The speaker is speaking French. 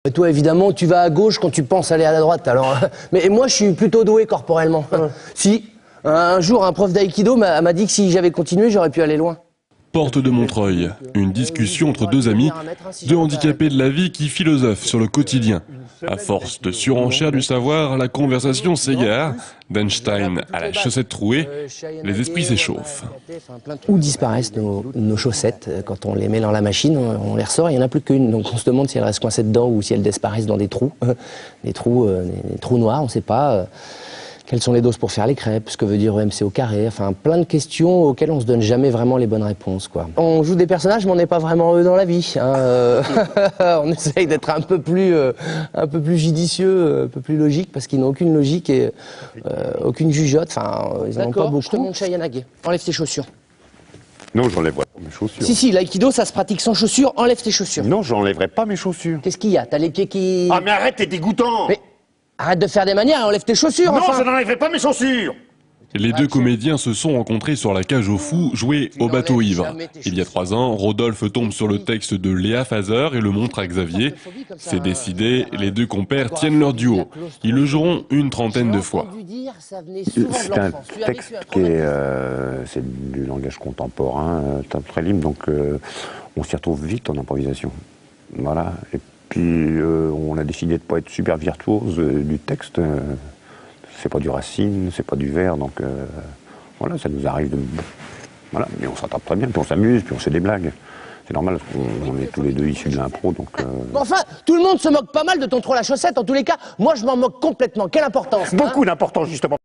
Et toi, évidemment, tu vas à gauche quand tu penses aller à la droite. Alors, mais moi, je suis plutôt doué corporellement. Si, un jour, un prof d'aïkido m'a dit que si j'avais continué, j'aurais pu aller loin. Porte de Montreuil, une discussion entre deux amis, deux handicapés de la vie qui philosophent sur le quotidien. À force de surenchère du savoir, la conversation s'égare. D'Einstein à la chaussette trouée, les esprits s'échauffent. Où disparaissent nos chaussettes quand on les met dans la machine, on les ressort, il n'y en a plus qu'une. Donc on se demande si elles restent coincées dedans ou si elles disparaissent dans des trous. Des trous noirs, on ne sait pas. Quelles sont les doses pour faire les crêpes, ce que veut dire EMC au carré, enfin plein de questions auxquelles on ne se donne jamais vraiment les bonnes réponses, quoi. On joue des personnages mais on n'est pas vraiment eux dans la vie, hein. On essaye d'être un peu plus judicieux, un peu plus logique, parce qu'ils n'ont aucune logique et aucune jugeote, enfin ils n'en ont pas beaucoup. Je te montre Shayanage, enlève tes chaussures. Non, j'enlèverai pas mes chaussures. Si, l'aïkido ça se pratique sans chaussures, enlève tes chaussures. Non, j'enlèverai pas mes chaussures. Qu'est-ce qu'il y a? T'as les pieds qui... Ah mais arrête, t'es dégoûtant. Mais arrête de faire des manières, enlève tes chaussures, non, enfin. je n'enlèverai pas mes chaussures. Les deux comédiens se sont rencontrés sur la cage aux fous, joués au bateau ivre. Il y a 3 ans, Rodolphe tombe sur le texte de Léa Fazer et le montre à Xavier. C'est décidé, les deux compères tiennent leur duo. Ils le joueront une trentaine de fois. C'est un texte qui est c'est du langage contemporain, très libre, donc on s'y retrouve vite en improvisation. Voilà. Et puis on a décidé de ne pas être super virtuose du texte. C'est pas du Racine, c'est pas du Vers, donc voilà, ça nous arrive de... Voilà, mais on s'attrape très bien, puis on s'amuse, puis on fait des blagues. C'est normal, on est tous les deux issus de l'impro, donc... Enfin, tout le monde se moque pas mal de ton trou à la chaussette, en tous les cas, moi je m'en moque complètement, quelle importance, hein? Beaucoup d'importance, justement.